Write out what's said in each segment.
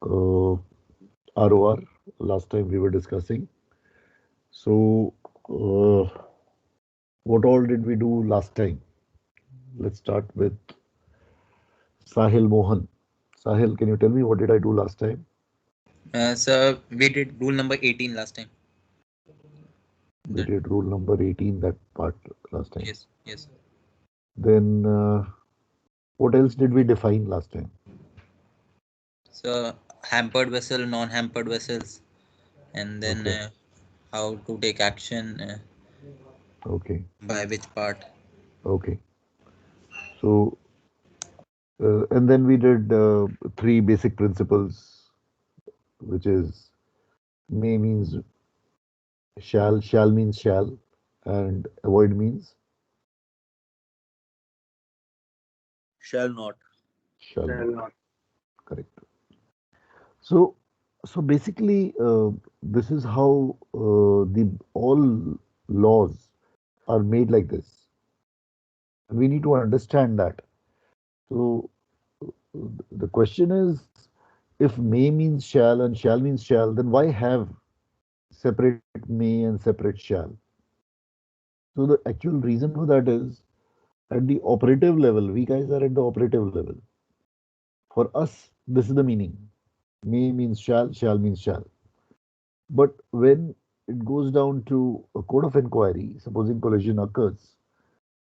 ROR. Last time we were discussing. So, what all did we do last time? Let's start with Sahil Mohan. Sahil, can you tell me what did I do last time? So we did rule number 18 last time. We The, did rule number 18, that part last time. yes, yes. Then, what else did we define last time? So hampered vessel, non-hampered vessels, and then Okay, how to take action okay, by which part. okay. So, and then we did three basic principles, which is may means shall means shall, and avoid means Shall not. shall not. Correct. So, so basically, this is how the all laws are made like this. And we need to understand that. So, the question is, if may means shall and shall means shall, then why have separate may and separate shall? So the actual reason for that is at the operative level, we guys are at the operative level. For us, this is the meaning. May means shall means shall. But when it goes down to a court of inquiry, supposing collision occurs,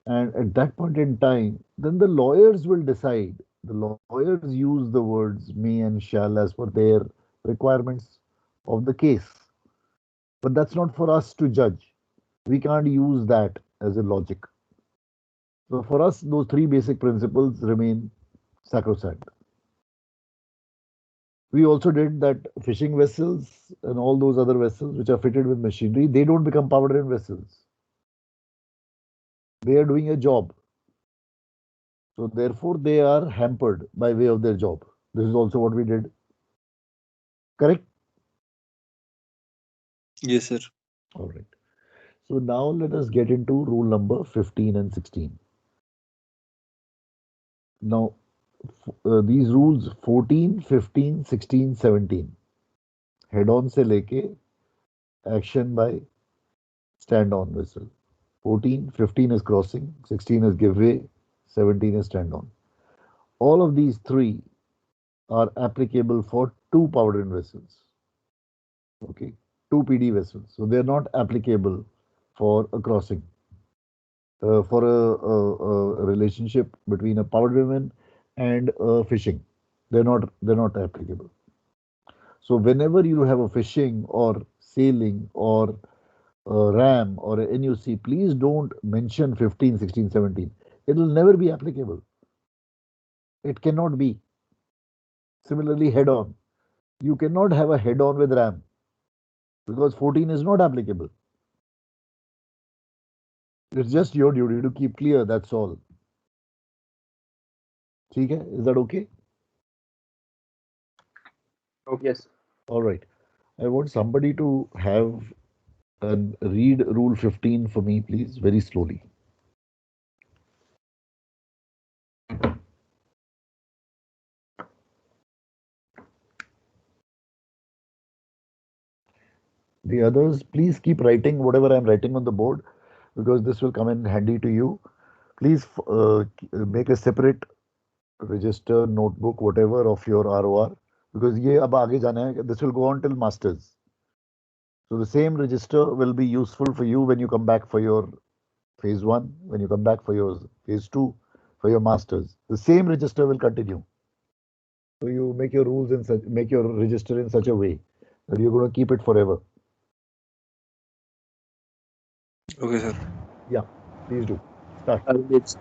and at that point in time, then the lawyers will decide. The lawyers use the words may and shall as per their requirements of the case. But that's not for us to judge. We can't use that as a logic. So for us, those three basic principles remain sacrosanct. We also did that fishing vessels and all those other vessels which are fitted with machinery, they don't become power driven vessels. They are doing a job. So therefore, they are hampered by way of their job. This is also what we did. Correct? Yes, sir. All right. So now let us get into rule number 15 and 16. Now, these rules 14, 15, 16, 17. Head on se leke action by stand on vessel. 14, 15 is crossing, 16 is give way, 17 is stand on. All of these three are applicable for two powder in vessels. Okay, two PD vessels. So they are not applicable for a crossing. For a relationship between a power driven and fishing, they're not applicable. So whenever you have a fishing or sailing or RAM or a NUC, please don't mention 15, 16, 17. It will never be applicable. It cannot be. Similarly, head on. You cannot have a head on with RAM because 14 is not applicable. It's just your duty to keep clear. That's all. ठीक है? Is that okay? Yes. All right. I want somebody to have and read rule 15 for me, please, very slowly. The others, please keep writing whatever I'm writing on the board because this will come in handy to you. Please make a separate register, notebook, whatever of your ROR because ये अब आगे जाना है. This will go on till masters. So the same register will be useful for you when you come back for your phase one, when you come back for your phase two, for your masters. The same register will continue. So you make your rules in such, make your register in such a way that you're going to keep it forever. Okay, sir. Yeah, please do. Start. It's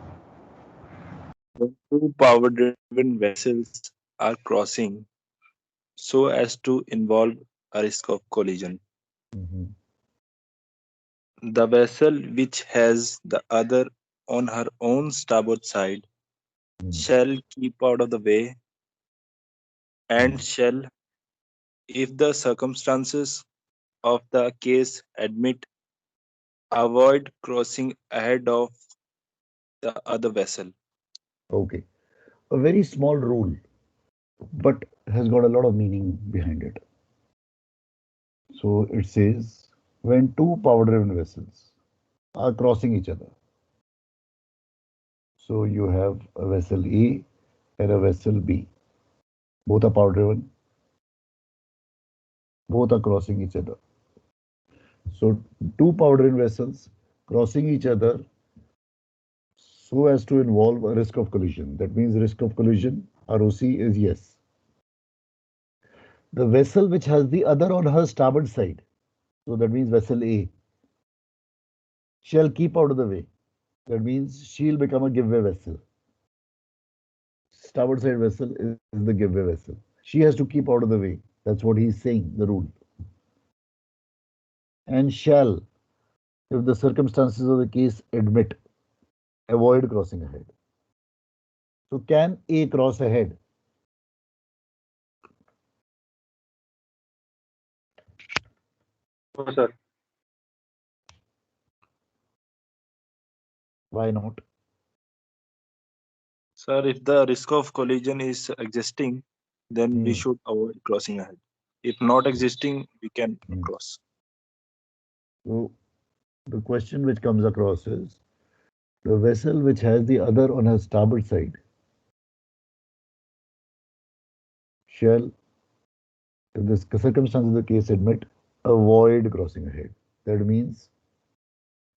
when two power-driven vessels are crossing so as to involve a risk of collision. Mhm. The vessel which has the other on her own starboard side Mhm. shall keep out of the way and Mhm. shall, if the circumstances of the case admit, avoid crossing ahead of the other vessel. Okay. A very small rule. but has got a lot of meaning behind it. So it says when two power-driven vessels are crossing each other. So you have a vessel A and a vessel B. Both are power-driven. Both are crossing each other. So two power-driven vessels crossing each other so as to involve a risk of collision. That means risk of collision, ROC is yes. The vessel which has the other on her starboard side, so that means vessel A, shall keep out of the way. That means she'll become a giveaway vessel. Starboard side vessel is the giveaway vessel. She has to keep out of the way. That's what he's saying, the rule. And shall, if the circumstances of the case admit, avoid crossing ahead. So can A cross ahead? No, sir. Why not? Sir, if the risk of collision is existing, then we Hmm. should avoid crossing ahead. If not existing, we can Hmm. cross. So the question which comes across is the vessel which has the other on her starboard side shall, if the circumstances of the case admit, avoid crossing ahead. That means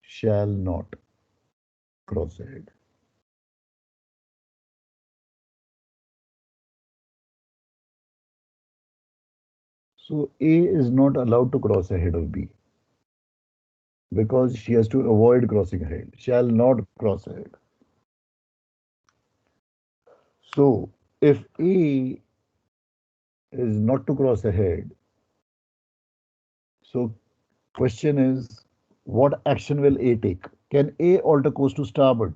shall not cross ahead. So A is not allowed to cross ahead of B because she has to avoid crossing ahead, shall not cross ahead. So if A is not to cross ahead, so question is what action will A take? Can A alter course to starboard?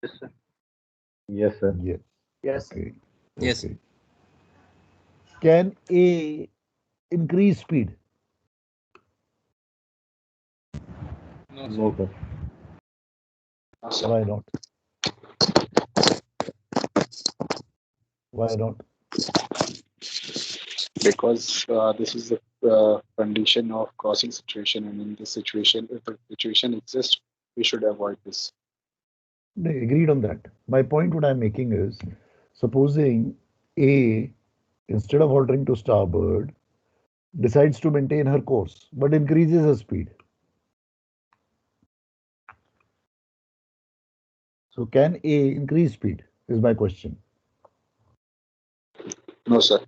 Yes, sir. Yes, sir. Yes. Yes. Okay. Yes. Okay. Can A increase speed? No, No, sir. sir. Why not? Why not? Because this is the condition of crossing situation, and in this situation, if the situation exists, we should avoid this. They agreed on that. My point, what I'm making is, supposing A, instead of altering to starboard, decides to maintain her course but increases her speed. So can A increase speed? Is my question. No, sir.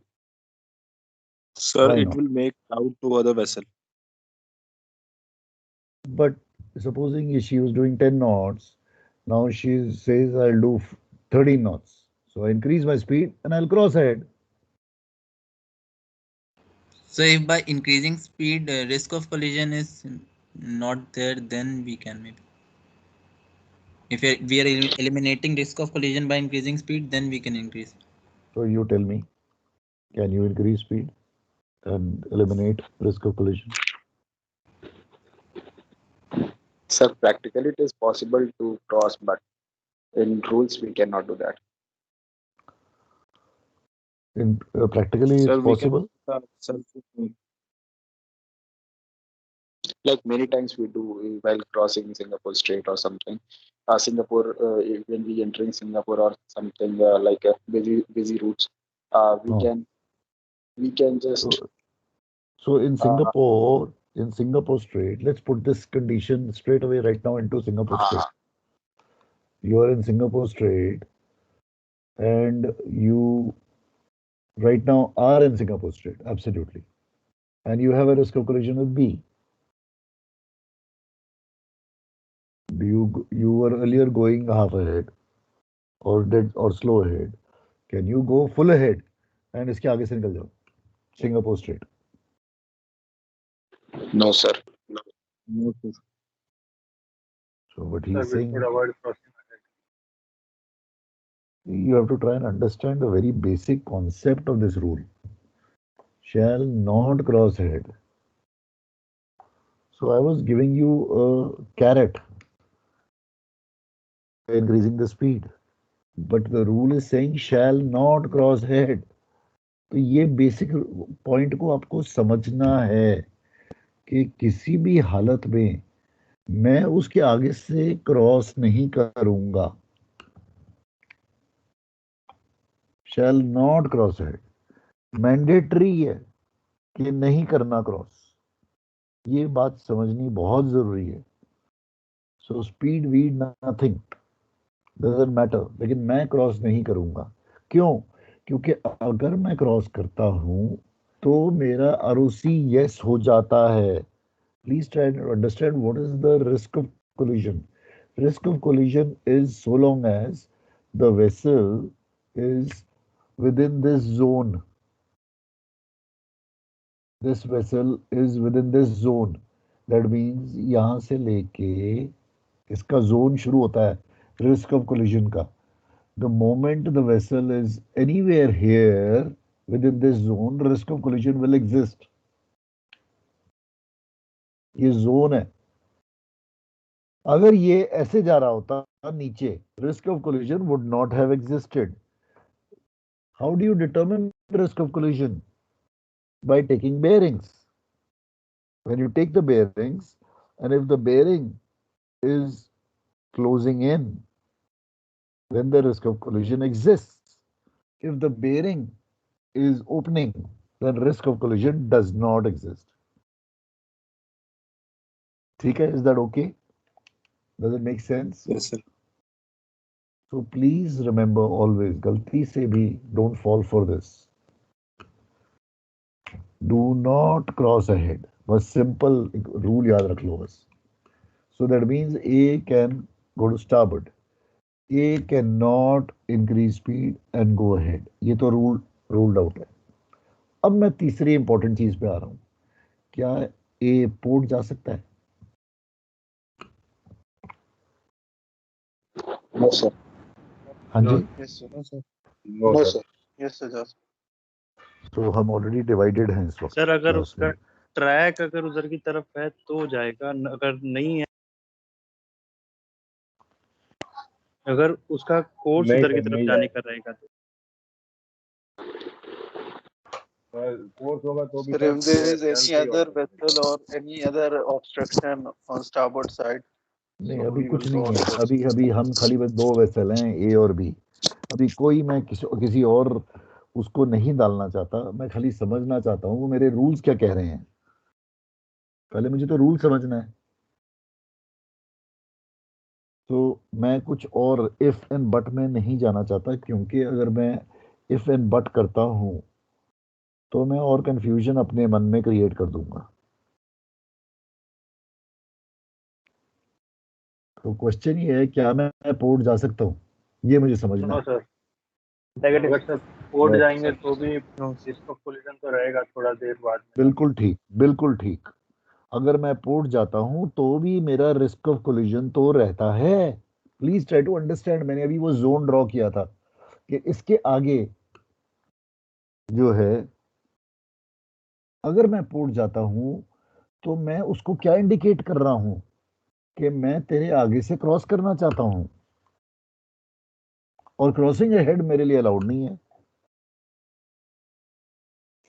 Sir, Why it not? will make out to other vessel. But supposing she was doing 10 knots, now she says I'll do 13 knots. So I increase my speed and I'll cross ahead. So if by increasing speed, risk of collision is not there, then we can maybe. If we are eliminating risk of collision by increasing speed, then we can increase. So you tell me, can you increase speed and eliminate risk of collision? Sir, practically it is possible to cross, but in rules we cannot do that. In practically, it's Sir, we can possible. self. Like many times we do while crossing Singapore Strait or something. Singapore, when we entering Singapore or something like busy routes, we No. can just So uh, in Singapore Strait, let's put this condition straight away right now into Singapore Strait. uh, You are in Singapore Strait and you right now are in Singapore Strait, absolutely. And you have a risk of collision with B. You were earlier going half ahead or dead or slow ahead. Can you go full ahead and इसके आगे से निकल जाओ? Singapore Strait. no, sir. No, sir. So what Sir, he's we should saying, avoid crossing ahead. you have to try and understand the very basic concept of this rule. Shall not cross ahead. So I was giving you a carrot by increasing the speed. but the rule is saying shall not cross head. तो ये basic point को आपको समझना है कि किसी भी हालत में मैं उसके आगे से क्रॉस नहीं करूंगा. Shall not cross head mandatory है कि नहीं करना क्रॉस. ये बात समझनी बहुत जरूरी है. So speed weed nothing doesn't matter, लेकिन मैं क्रॉस नहीं करूंगा. क्यों? क्योंकि अगर मैं क्रॉस करता हूं तो मेरा आरओसी यस हो जाता है. Please try to understand what is the risk of collision. Risk of collision is so long as the vessel is within this zone. This vessel is within this zone. That means यहाँ से लेके इसका zone शुरू होता है risk of collision का. The moment the vessel is anywhere here within this zone, risk of collision will exist. ये zone है. अगर ये ऐसे जा रहा होता नीचे, risk of collision would not have existed. How do you determine risk of collision? By taking bearings. When you take the bearings, and if the bearing is closing in, then the risk of collision exists. If the bearing is opening, then risk of collision does not exist. ठीक है? Is that okay? Does it make sense? Yes, sir. So please remember always, गलती से भी don't fall for this. Do not cross ahead. बस simple rule याद रख लो बस. So that means A can go to starboard. A cannot increase speed and go ahead. ये तो ruled out है. अब मैं तीसरी इंपॉर्टेंट चीज पे आ रहा हूं. क्या ए पोर्ट जा सकता है? No, sir. हाँ जी. Yes, sir. No, sir. No, sir. Yes, sir. Just. तो हम ऑलरेडी डिवाइडेड हैं इस वक्त. सर अगर क्लास उसका में. ट्रैक अगर उधर की तरफ है तो जाएगा, अगर नहीं है, अगर उसका कोर्स नहीं उधर की सर, तरफ नहीं जाने का रहेगा तो कोर्स होगा तो भी Sir, if there is any other vessel or any other obstruction on starboard side, नहीं, so अभी we कुछ will go नहीं on है. course. अभी हम खाली बस दो वेसल हैं, ए और बी. अभी कोई मैं किसी और उसको नहीं डालना चाहता. मैं खाली समझना चाहता हूँ वो मेरे रूल्स क्या कह रहे हैं. पहले मुझे तो रूल समझना है. तो मैं कुछ और इफ एंड बट में नहीं जाना चाहता, क्योंकि अगर मैं इफ एंड बट करता हूं तो मैं और कंफ्यूजन अपने मन में क्रिएट कर दूंगा. तो क्वेश्चन ये है, क्या मैं पोर्ट जा सकता हूं? ये मुझे समझना नो है. Sir, negative sir. Port No, जाएंगे तो भी रिस्क ऑफ कोलिजन तो रहेगा थोड़ा देर बाद में. बिल्कुल ठीक, बिल्कुल ठीक. अगर मैं पोर्ट जाता हूं तो भी मेरा रिस्क ऑफ कोलिजन तो रहता है. Please try to understand. मैंने अभी वो जोन ड्रॉ किया था कि इसके आगे जो है, अगर मैं पोर्ट जाता हूं तो मैं उसको क्या इंडिकेट कर रहा हूं कि मैं तेरे आगे से क्रॉस करना चाहता हूं, और क्रॉसिंग हेड मेरे लिए अलाउड नहीं है.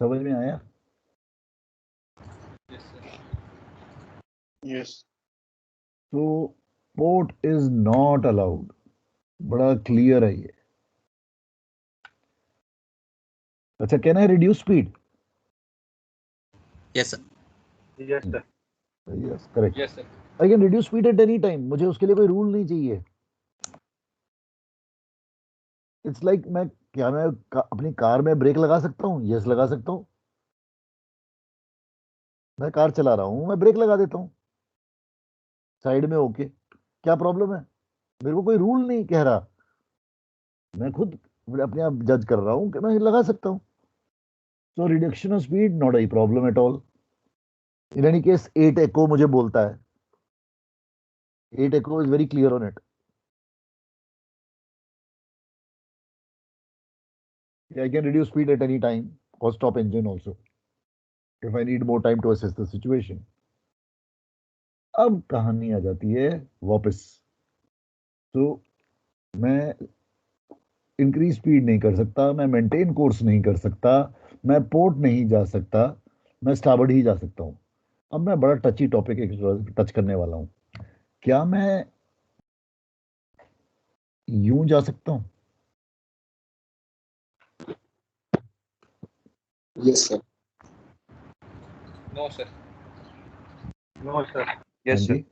समझ में आया? Yes, sir. Yes. तो पोर्ट इज नॉट अलाउड. बड़ा क्लियर है ये. अच्छा, can I reduce speed? Yes, sir. Yes sir. Yes, correct. Yes, sir. I can reduce speed at any time. मुझे उसके लिए कोई रूल नहीं चाहिए. इट्स लाइक मैं अपनी कार में ब्रेक लगा सकता हूँ? यस, लगा सकता हूँ. मैं कार चला रहा हूँ, मैं ब्रेक लगा देता हूँ साइड में होके. क्या प्रॉब्लम है? मेरे को कोई रूल नहीं कह रहा. मैं खुद अपने आप जज कर रहा हूँ कि मैं लगा सकता हूँ. So reduction of speed not a problem at all. In any case 8 echo मुझे बोलता है. 8 echo is very clear on it. I can reduce speed at any time or stop engine also if I need more time to assess the situation. अब कहानी आ जाती है वापस. तो मैं इंक्रीज स्पीड नहीं कर सकता, मैं मेंटेन कोर्स नहीं कर सकता, मैं पोर्ट नहीं जा सकता, मैं स्टार्बोर्ड ही जा सकता हूँ। अब मैं बड़ा टची टॉपिक एक टच करने वाला हूँ। क्या मैं यूं जा सकता हूँ? Yes sir. No sir. No sir. हाँ यस सर। जी,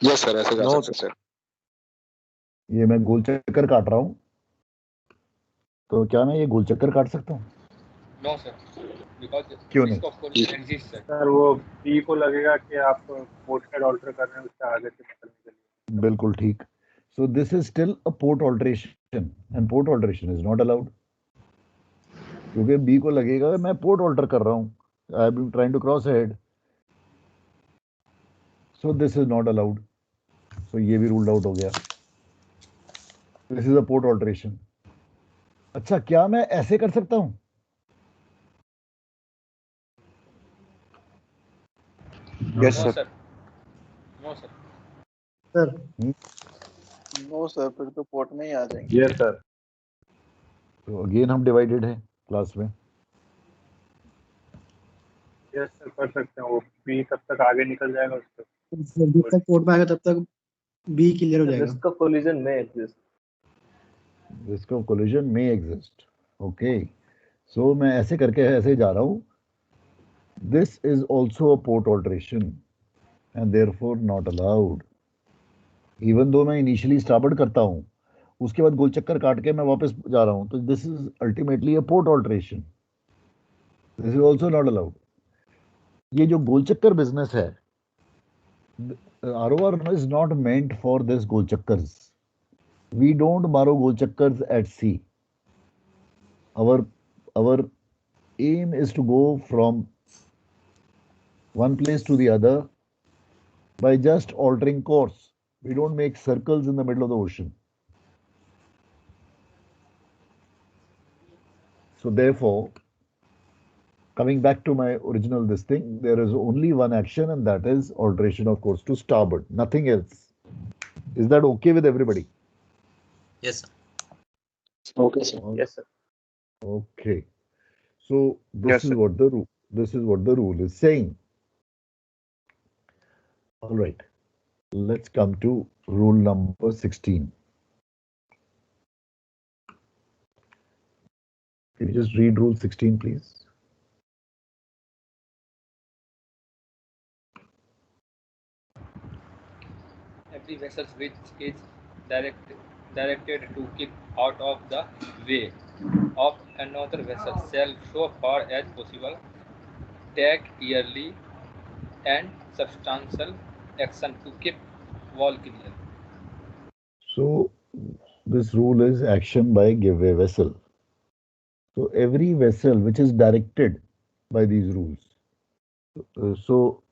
यस सर, ऐसे जा नो सकते सर। ये मैं गोल चक्कर काट रहा हूँ, तो क्या मैं ये गोल चक्कर काट सकता हूँ? नो सर, बिकॉज क्यों नहीं? Risk of collision exist sir. Sir वो बी को लगेगा कि आप पोर्ट साइड ऑल्टर कर रहे हैं उससे आगे से निकलने के लिए। बिल्कुल ठीक। So this is still a port alteration and port alteration is not allowed, क्योंकि बी को लगेगा मैं पोर्ट ऑल्टर कर रहा हूँ, I am trying to cross head, so this is not allowed. So ये भी रूल्ड आउट हो गया, this is a port alteration. अच्छा, क्या मैं ऐसे कर सकता हूँ? Yes no sir. Sir. No sir. Sir no sir, फिर तो पोर्ट में ही आ जाएंगे। Yes sir. तो अगेन हम डिवाइडेड है क्लास में। यस सर, कर सकते हैं। वो बी तब तक आगे निकल जाएगा उससे। जब तक पोर्ट में आएगा तब तक बी क्लियर हो जाएगा। रिस्क ऑफ कोलिजन में एग्जिस्ट। रिस्क ऑफ कोलिजन में एग्जिस्ट, ओके। सो मैं ऐसे करके ऐसे जा रहा हूँ, this is also a port alteration and therefore not allowed. Even though मैं इनिशियली स्टार्बोर्ड करता हूँ, उसके बाद गोल चक्कर काट के मैं वापस जा रहा हूँ, तो this is ultimately a port alteration, this is also not allowed. ये जो गोल चक्कर बिजनेस है, ROR is not meant for this goal chakkars. We don't borrow goal chakkars at sea. Our aim is to go from one place to the other by just altering course. We don't make circles in the middle of the ocean. So therefore, coming back to my original this thing, there is only one action, and that is alteration of course to starboard, nothing else. Is that okay with everybody? Yes, sir. Okay sir. Yes sir. Okay. So this Yes, is sir. what the rule is saying. All right. Let's come to rule number 16. Can you just read rule 16, please? Every vessel which is directed to keep out of the way of another vessel shall, so far as possible, take yearly and substantial action to keep wall clear. So this rule is action by giveaway vessel. So every vessel which is directed by these rules. So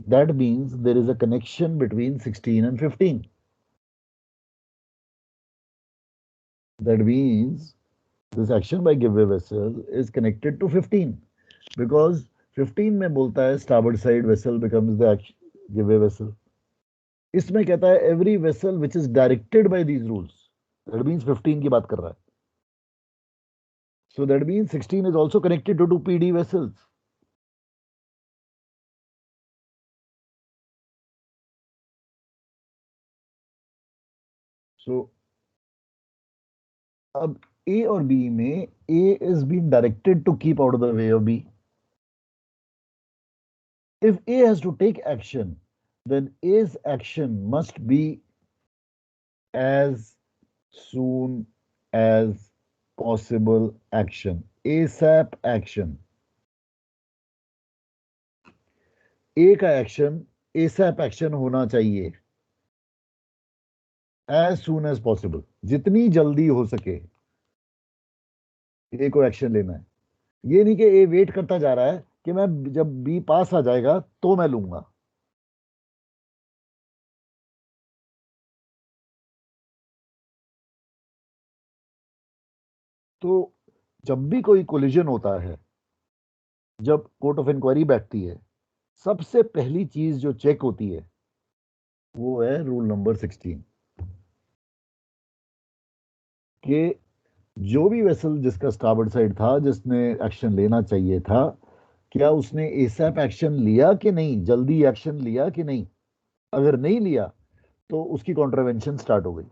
that means there is a connection between 16 and 15. That means this action by giveaway vessel is connected to 15, because 15 में बोलता है starboard side vessel becomes the giveaway vessel. इसमें कहता है every vessel which is directed by these rules. That means 15 की बात कर रहा है. So that means 16 is also connected to two PD vessels. So अब A और B में A is being directed to keep out of the way of B. If A has to take action, then A's action must be as soon as possible action. ASAP action. A का action ASAP action होना चाहिए, as soon as possible, जितनी जल्दी हो सके A को action लेना है। ये नहीं कि A वेट करता जा रहा है कि मैं जब B पास आ जाएगा तो मैं लूंगा। तो जब भी कोई कोलिजन होता है, जब कोर्ट ऑफ इंक्वायरी बैठती है, सबसे पहली चीज जो चेक होती है वो है रूल नंबर 16। कि जो भी वेसल जिसका स्टारबोर्ड साइड था, जिसने एक्शन लेना चाहिए था, क्या उसने एसएप एक्शन लिया कि नहीं, जल्दी एक्शन लिया कि नहीं। अगर नहीं लिया तो उसकी कॉन्ट्रावेंशन स्टार्ट हो गई।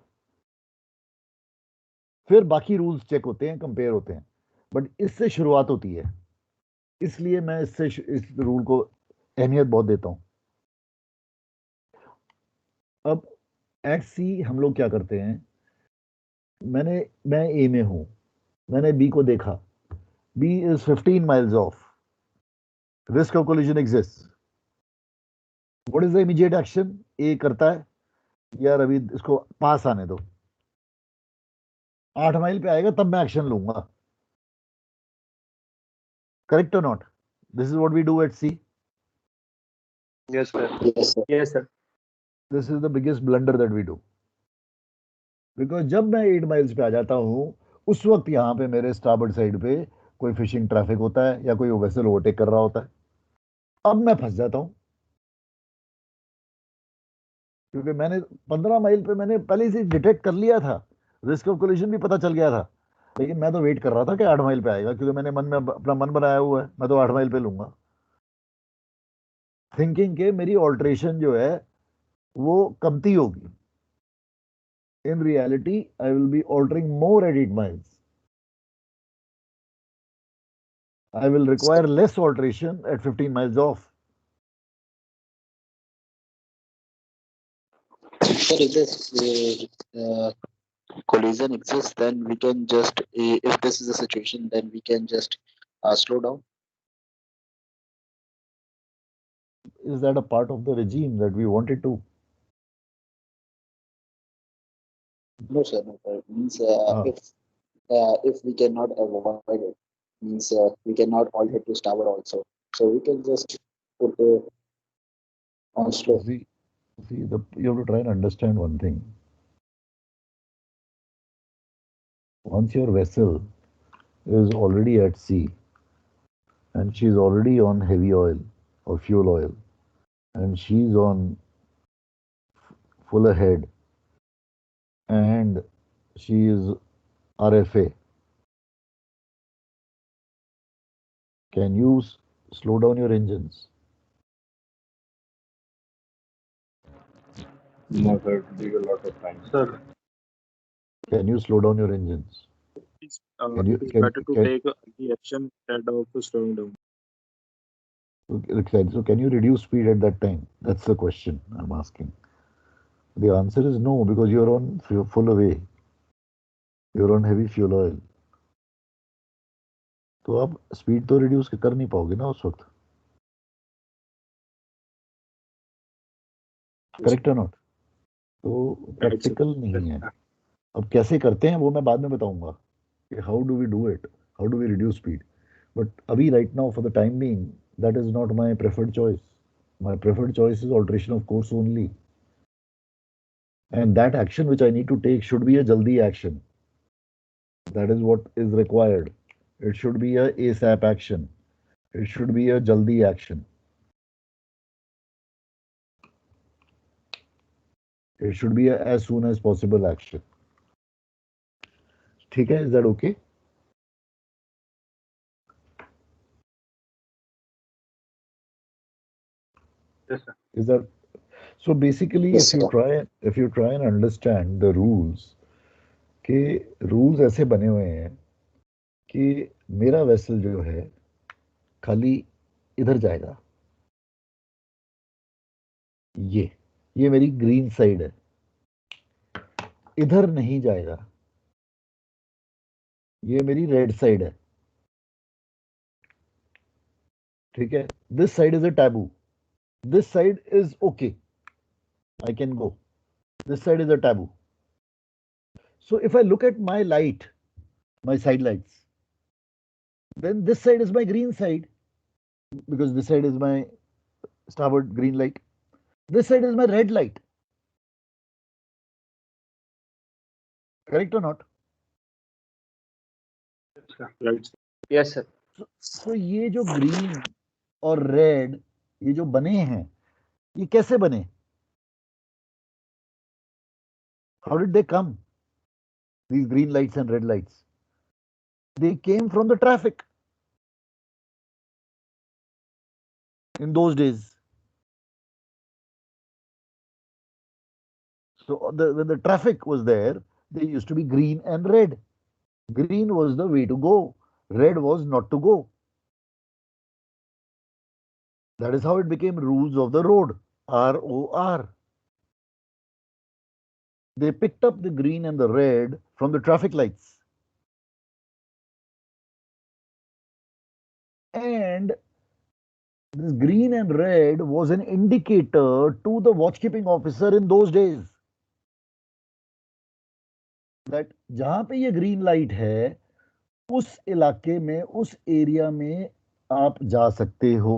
फिर बाकी रूल्स चेक होते हैं, कंपेयर होते हैं, बट इससे शुरुआत होती है। इसलिए मैं इस रूल को अहमियत बहुत देता हूं। अब एट सी हम लोग क्या करते हैं, मैं ए में हूं, मैंने बी को देखा, B is 15 miles off, risk of collision exist. What is the immediate action? A करता है, यार अभी इसको पास आने दो, 8 माइल पे आएगा तब मैं एक्शन लूंगा। करेक्ट और not? This is what we do at sea. Yes, sir. Yes, sir. Yes, sir. This is the biggest blunder that we do. Because जब मैं 8 माइल्स पे आ जाता हूं, उस वक्त यहाँ पे मेरे स्टारबोर्ड साइड पे कोई फिशिंग ट्रैफिक होता है या कोई वेसल ओवरटेक कर रहा होता है। अब मैं फंस जाता हूं, क्योंकि मैंने 15 माइल पे मैंने पहले से डिटेक्ट कर लिया था, रिस्क ऑफ कोलिजन भी पता चल गया था, लेकिन मैं तो वेट कर रहा था कि 8 माइल पे आएगा, क्योंकि मैंने मन में अपना मन बनाया हुआ है मैं तो 8 माइल पे लूंगा, थिंकिंग के मेरी ऑल्ट्रेशन जो है वो कमती होगी। In reality I will be altering more at 8 miles. I will require less alteration at 15 miles off. Sir, if this collision exists, then we can just, if this is a situation, then we can just slow down. Is that a part of the regime that we wanted to? No, sir. No, sir. Means Ah. if we cannot avoid it, means we cannot alter to starboard also. So we can just put on slow. See, you have to try and understand one thing. Once your vessel is already at sea and she's already on heavy oil or fuel oil and she's on full ahead and she is RFA, can you slow down your engines? No, sir, it will take a lot of time. Sir. Can you slow down your engines? Can you, It is can, better to can, take the action instead of slowing down. so can you reduce speed at that time? That's the question I'm asking. The answer is no, because you're on full away. You're on heavy fuel oil. तो आप speed तो reduce कर नहीं पाओगे ना उस वक्त। Correct और नॉट? तो प्रैक्टिकल नहीं है। अब कैसे करते हैं वो मैं बाद में बताऊंगा कि how do we do it, how do we reduce speed, but अभी right now for the time being that is not my preferred choice. My preferred choice is alteration of course only, and that action which I need to take should be a jaldi action. That is what is required. It should be a ASAP action. It should be a jaldi action. It should be a as soon as possible action. ठीक है? Is that okay? Yes, sir. Is that so? Basically, Yes, if you try and understand the rules, कि rules ऐसे बने हुए हैं कि मेरा vessel जो है खाली इधर जाएगा, ये मेरी ग्रीन साइड है, इधर नहीं जाएगा, ये मेरी रेड साइड है. ठीक है? This side is a taboo, this side is okay, I can go. This side is a taboo. So if I look at my light, my side lights, then this side is my green side, because this side is my starboard green light. This side is my red light. Correct or not? Right. Yes, sir. So ये जो green और red ये जो बने हैं, ये कैसे बने? How did they come? these green lights and red lights? They came from the traffic in those days. So when the traffic was there, they used to be green and red. Green was the way to go. Red was not to go. That is how it became rules of the road. ROR. They picked up the green and the red from the traffic lights. And this green and red was an indicator to the watchkeeping officer in those days that जहां पे ये green light है उस इलाके में, उस area में आप जा सकते हो।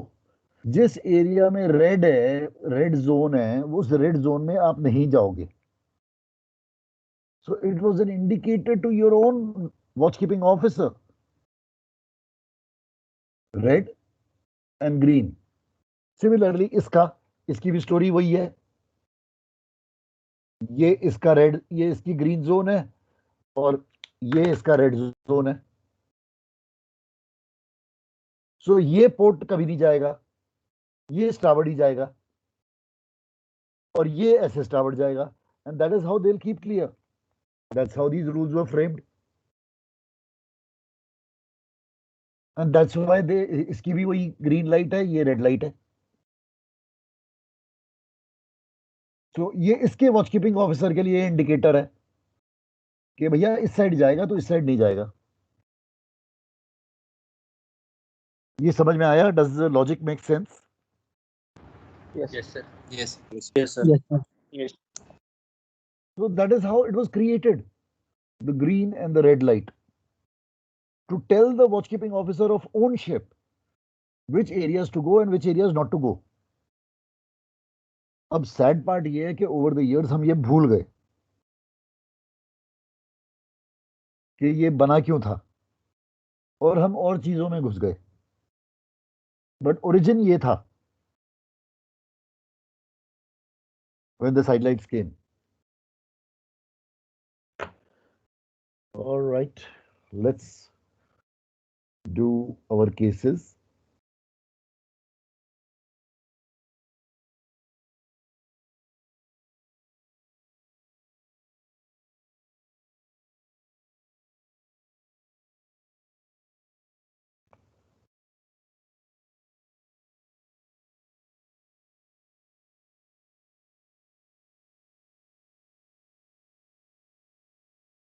जिस एरिया में रेड है, रेड जोन है, उस रेड जोन में आप नहीं जाओगे। So it was an indicator to your own watchkeeping officer. Red and green. Similarly, इसकी भी स्टोरी वही है। ये इसका रेड, ये इसकी ग्रीन जोन है और ये इसका रेड जोन है। सो ये पोर्ट कभी नहीं जाएगा, ये स्टावर्ड ही जाएगा और ये ऐसे स्टावर्ड जाएगा। And that is how they will keep clear. That's how these rules were framed. And that's why they, इसकी भी वही ग्रीन लाइट है, ये रेड लाइट है। तो ये इसके वॉचकीपिंग ऑफिसर के लिए इंडिकेटर है कि भैया इस साइड जाएगा तो इस साइड नहीं जाएगा। ये समझ में आया? Does the logic make sense? Yes, sir. Yes. Yes. Yes, sir. Yes. So that is how it was created, the green and the red light, to tell the watchkeeping officer of ownership which areas to go and which areas not to go. अब sad part ये है कि over the years हम ये भूल गए कि ये बना क्यों था और हम और चीजों में घुस गए, बट ओरिजिन ये था when the sidelights came. All right, let's do our cases.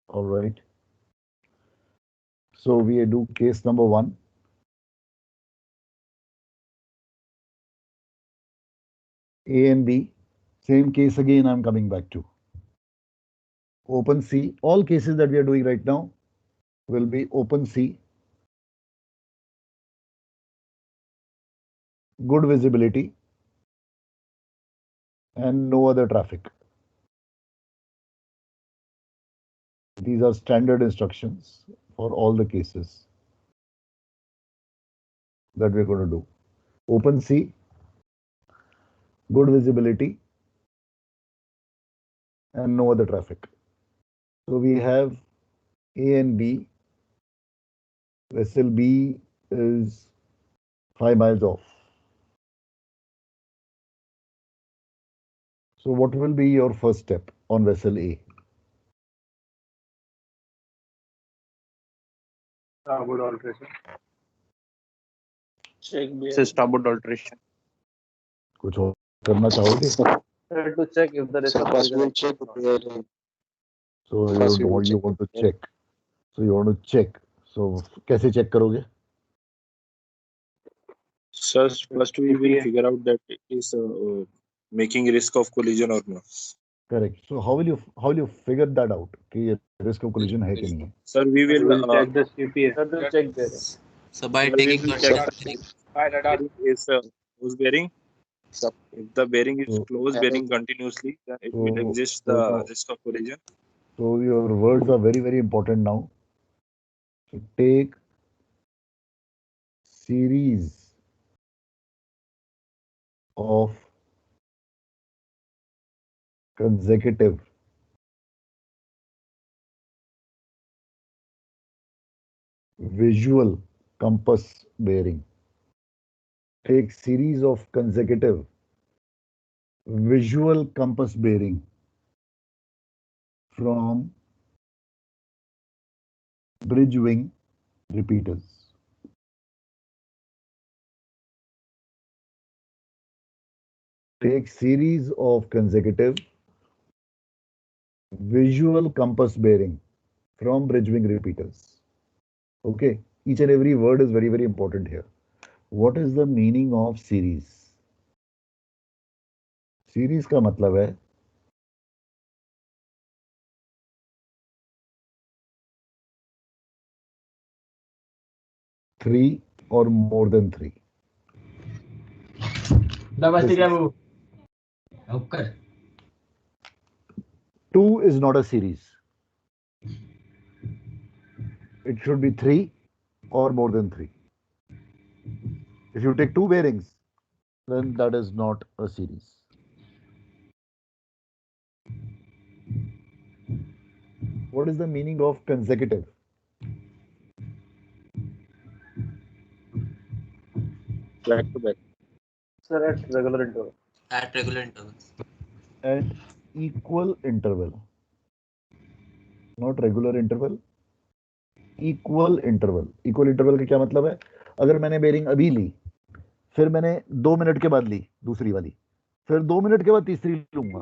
All right. So we do case number 1. A and B, same case again I'm coming back to. Open sea, all cases that we are doing right now will be open sea, good visibility, and no other traffic. These are standard instructions for all the cases that we're going to do. Open sea, good visibility, and no other traffic. So we have A and B. Vessel B is 5 miles off. So what will be your first step on vessel A? Starboard alteration. Check It's bearing. a starboard alteration. कुछ और करना चाहोगे? To check if the risk So of first collision we'll is check not. bearing. So First we will you check want to the bearing. check. So you want to check. So कैसे check करोगे? So first we will figure out that it is making risk of collision or not. Correct. So how will you figure that out कि ये risk of collision है कि नहीं है? Sir, we will We'll check the CPA. Sir, to check bearing. So by sir, we taking will the check bearing, By radar. bearing is whose bearing. So, If the bearing is So- close bearing continuously, then it will So- exist so the now- risk of collision. So your words are very, very important now. So take series of consecutive visual compass bearing. Take series of consecutive visual compass bearing from bridge wing repeaters. Take series of consecutive visual compass bearing from bridge wing repeaters. Okay, each and every word is very, very important here. What is the meaning of series? Series का मतलब है three or more than three. Two is not a series. It should be three or more than three. If you take two bearings, then that is not a series. What is the meaning of consecutive? Back to back. Sir, at regular interval. At regular intervals. At equal interval. Not regular interval. Equal interval. Equal interval का क्या मतलब है? अगर मैंने bearing अभी ली, फिर मैंने 2 minute के बाद ली दूसरी वाली, फिर 2 मिनट के बाद तीसरी लूंगा.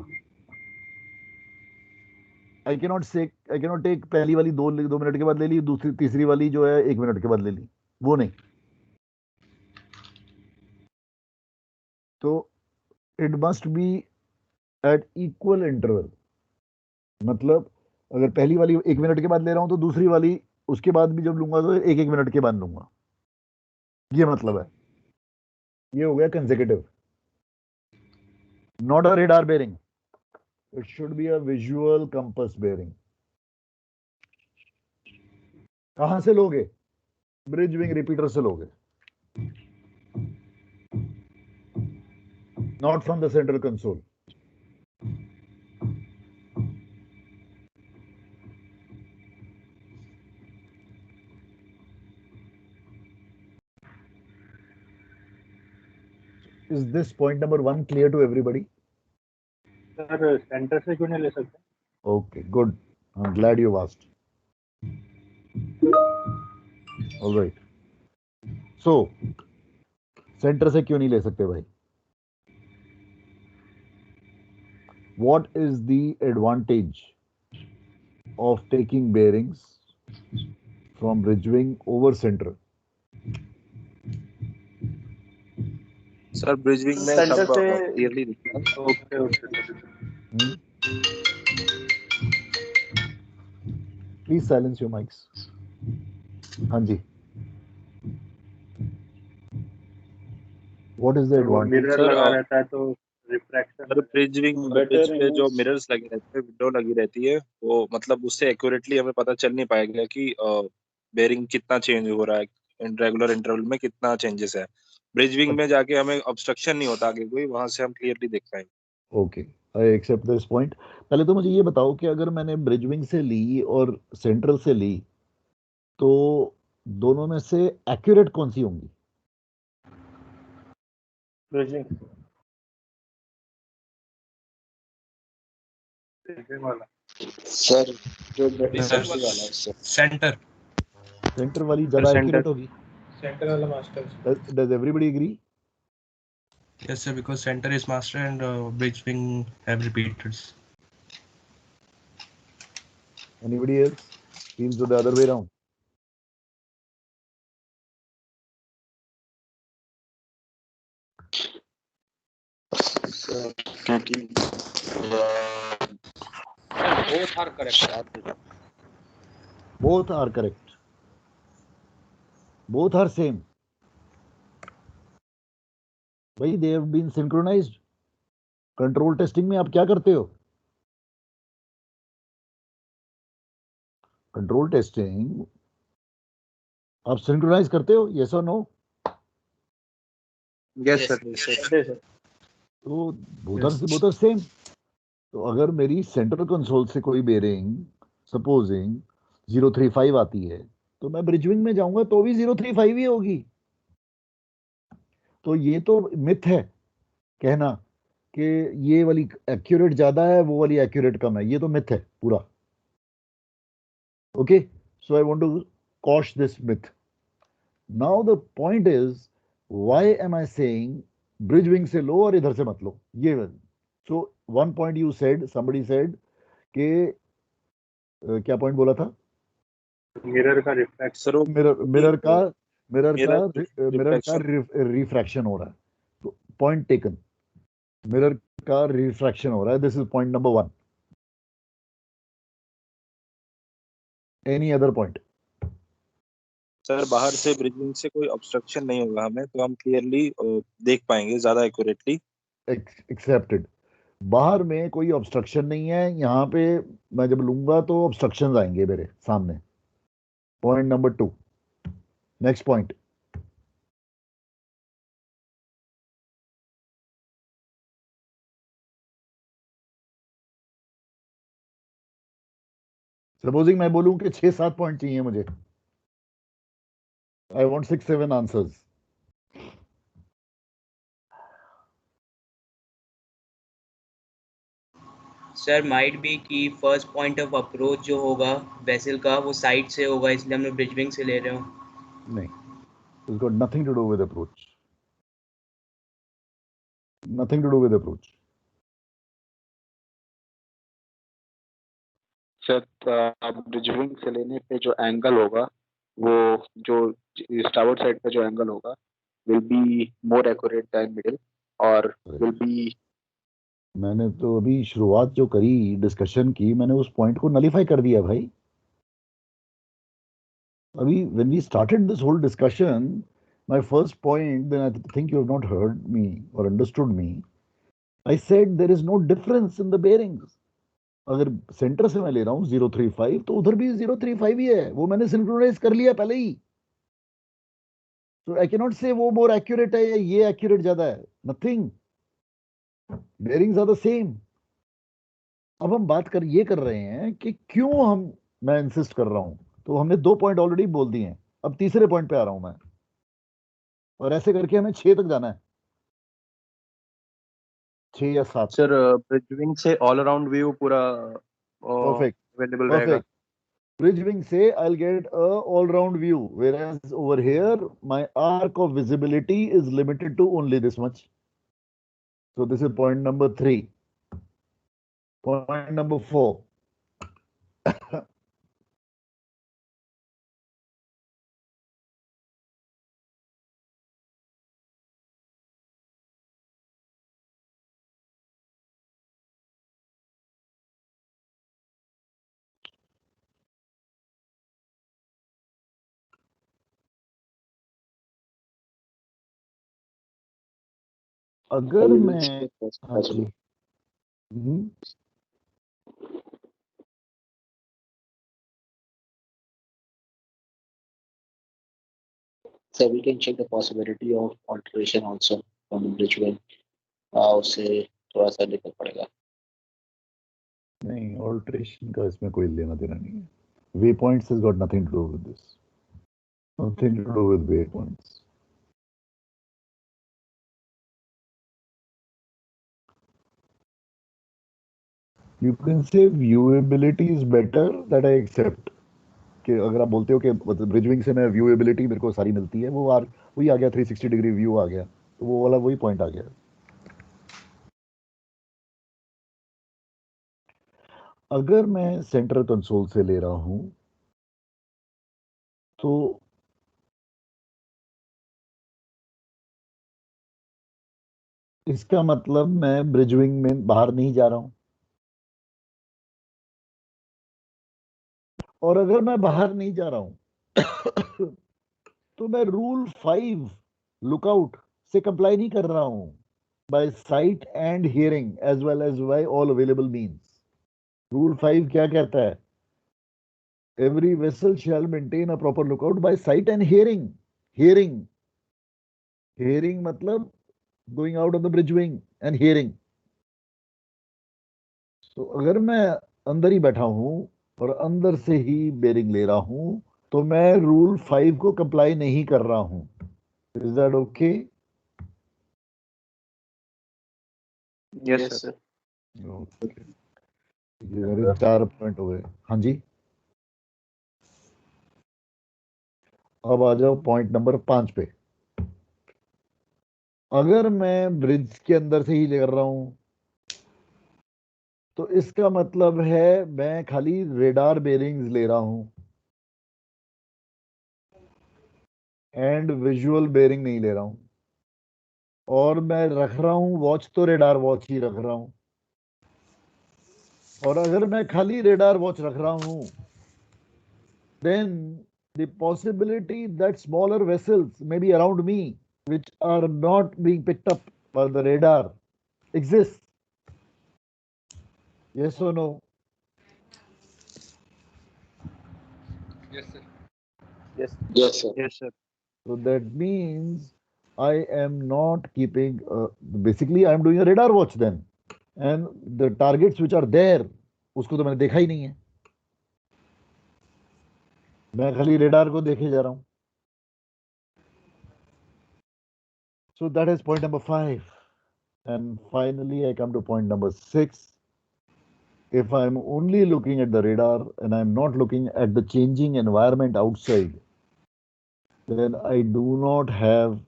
आई कैनॉट टेक पहली वाली 2 मिनट के बाद ले ली, दूसरी तीसरी वाली जो है 1 मिनट के बाद ले ली, वो नहीं. तो it must be at equal interval. मतलब अगर पहली वाली 1 मिनट के बाद ले रहा हूं तो दूसरी वाली उसके बाद भी जब लूंगा तो 1 मिनट के बाद लूंगा. ये मतलब है. ये हो गया consecutive. Not a radar bearing. It should be a visual compass bearing. कहां से लोगे? ब्रिज विंग रिपीटर से लोगे. Not from the central console. Is this point number 1 clear to everybody? Sir centre से क्यों नहीं ले सकते? Okay, good. I'm glad you asked. All right. So, center से क्यों नहीं ले सकते भाई? What is the advantage of taking bearings from bridge wing over center? Sir bridge wing में सेंटर सब से क्लियरली दिखता है. Okay. Please silence your mics. हाँ जी. What is the advantage? Mirror Sir, लगा रहता है तो refraction. Sir bridge wing bridge पे जो मिरर्स लगे रहते हैं, विंडो लगी रहती है, वो मतलब उससे एक्यूरेटली हमें पता चल नहीं पाएगा कि बेरिंग कितना चेंज हो रहा है, रेगुलर इंटरवल में कितना चेंजेस है. ब्रिज विंग में जाके हमें ऑब्स्ट्रक्शन नहीं होता आगे कोई, वहां से हम क्लियरली देख पाएंगे. Okay, I accept this point. पहले तो मुझे ये बताओ कि अगर मैंने ब्रिज विंग से ली और सेंट्रल से ली तो दोनों में से एक्यूरेट कौन सी होंगी? ब्रिजिंग वाला. सर जो डिफेंस वाला है सर. सेंटर वाली ज्यादा एक्यूरेट होगी. Center वाला master. Does everybody agree? Yes, sir. Because center is master and bridge wing have repeaters. Anybody else feels the other way around? Sir क्योंकि both are correct. Both are correct. Both are same. भाई they have been synchronized. Control testing में आप क्या करते हो? Control testing आप synchronise करते हो? यस और नो? Yes sir. तो बोथ आर सेम. तो अगर मेरी सेंट्रल कंसोल से कोई बेरिंग सपोजिंग 035 आती है तो मैं ब्रिज विंग में जाऊंगा तो भी 035 ही होगी। तो ये तो मिथ है कहना कि ये वाली एक्यूरेट ज्यादा है, वो वाली एक्यूरेट कम है, ये तो मिथ है पूरा। Okay, so I want to quash this myth. Now the point is, why am I saying bridge wing से लो और इधर से मत लो, ये so one point you said, somebody said कि क्या पॉइंट बोला था? मिरर का रिफ्लेक्शन, मिरर का रिफ्लेक्शन रिफ्रैक्शन हो रहा है। तो पॉइंट टेकन, मिरर का रिफ्रैक्शन हो रहा है, this is point number 1। Any other point? Sir बाहर से ब्रिजिंग से कोई ऑब्स्ट्रक्शन नहीं होगा हमें, तो हम क्लियरली देख पाएंगे ज्यादा एक्यूरेटली। एक्सेप्टेड। बाहर में कोई ऑब्स्ट्रक्शन नहीं है, यहाँ पे मैं जब लूंगा तो ऑब्स्ट्रक्शन आएंगे मेरे सामने। Point number 2। Next point. Supposing मैं बोलूं कि 6-7 पॉइंट चाहिए मुझे, I want 6-7 answers. Sir might be कि फर्स्ट पॉइंट ऑफ अप्रोच जो होगा वेसल का वो साइड से होगा, इसलिए हम लोग ब्रिज विंग से ले रहे हो। नहीं, it's got nothing to do with approach. Nothing to do with approach. Sir bridge wing से लेने पे जो एंगल होगा, वो जो स्टार्बोर्ड साइड पे जो एंगल होगा will be more accurate then middle और विल बी। मैंने तो अभी शुरुआत जो करी डिस्कशन की, मैंने उस पॉइंट को नलीफाई कर दिया भाई। अभी when we started this whole discussion, my first point, then I think you have not heard me or understood me. I said there is no difference in the bearings. अगर centre से मैं ले रहा हूँ 035 तो उधर भी 035 ही है, वो मैंने सिंक्रोनाइज कर लिया पहले ही। तो आई कैन नॉट से वो मोर एक्यूरेट है या ये एक्यूरेट ज्यादा है, nothing, bearings are the same. अब हम बात ये कर रहे हैं कि क्यों मैं इंसिस्ट कर रहा हूं। तो हमने 2 पॉइंट ऑलरेडी बोल दिए हैं, अब तीसरे पॉइंट पे आ रहा हूं मैं, और ऐसे करके हमें 6 तक जाना है, 6 या 7। सर ब्रिज विंग से ऑल अराउंड व्यू पूरा परफेक्ट, अवेलेबल रहेगा। Perfect. Bridge wing say I'll get a all-round view, whereas over here my arc of visibility is limited to only this much. So this is point number 3. Point number 4. अगर मैं, हाँ जी, So we can check the possibility of alteration also from bridge wing. उससे थोड़ा सा दिक्कत पड़ेगा। नहीं, alteration का इसमें कोई लेना देना नहीं है। Waypoints has got nothing to do with this, nothing to do with waypoints. You can say viewability is better, that I accept. कि अगर आप बोलते हो कि ब्रिज विंग से मैं व्यूएबिलिटी मेरे को सारी मिलती है, वो वही आ गया, 360 डिग्री व्यू आ गया, तो वो वाला वही पॉइंट आ गया। अगर मैं सेंटर कंसोल से ले रहा हूं तो इसका मतलब मैं ब्रिज विंग में बाहर नहीं जा रहा हूं, और अगर मैं बाहर नहीं जा रहा हूं तो मैं रूल 5 लुकआउट से कंप्लाई नहीं कर रहा हूं, by sight and hearing as well as by all available means. Rule 5 क्या कहता है? Every vessel shall maintain a proper lookout by sight and hearing. Hearing मतलब going out of the bridge wing and hearing. तो अगर मैं अंदर ही बैठा हूं और अंदर से ही बेरिंग ले रहा हूं तो मैं रूल 5 को कंप्लाई नहीं कर रहा हूं. Is that okay? Yes sir. Okay, ये मेरे 4 पॉइंट हो गए. हाँ जी, अब आ जाओ पॉइंट नंबर 5 पे. अगर मैं ब्रिज के अंदर से ही ले कर रहा हूं तो इसका मतलब है मैं खाली रेडार बेरिंग्स ले रहा हूं एंड विजुअल बेरिंग नहीं ले रहा हूं. और मैं रख रहा हूं वॉच तो रेडार वॉच ही रख रहा हूं. और अगर मैं खाली रेडार वॉच रख रहा हूं then the possibility that smaller vessels may be around me which are not being picked up by the radar exists. Yes or no? Yes, sir. Yes. Yes, sir. Yes, sir. So that means I am not keeping basically I am doing a radar watch then, and the targets which are there उसको तो मैंने देखा ही नहीं है. मैं खाली radar को देखे जा रहा हूं. So that is point number 5. And finally I come to point number 6. If I'm only looking at the radar and I'm not looking at the changing environment outside, then I do not have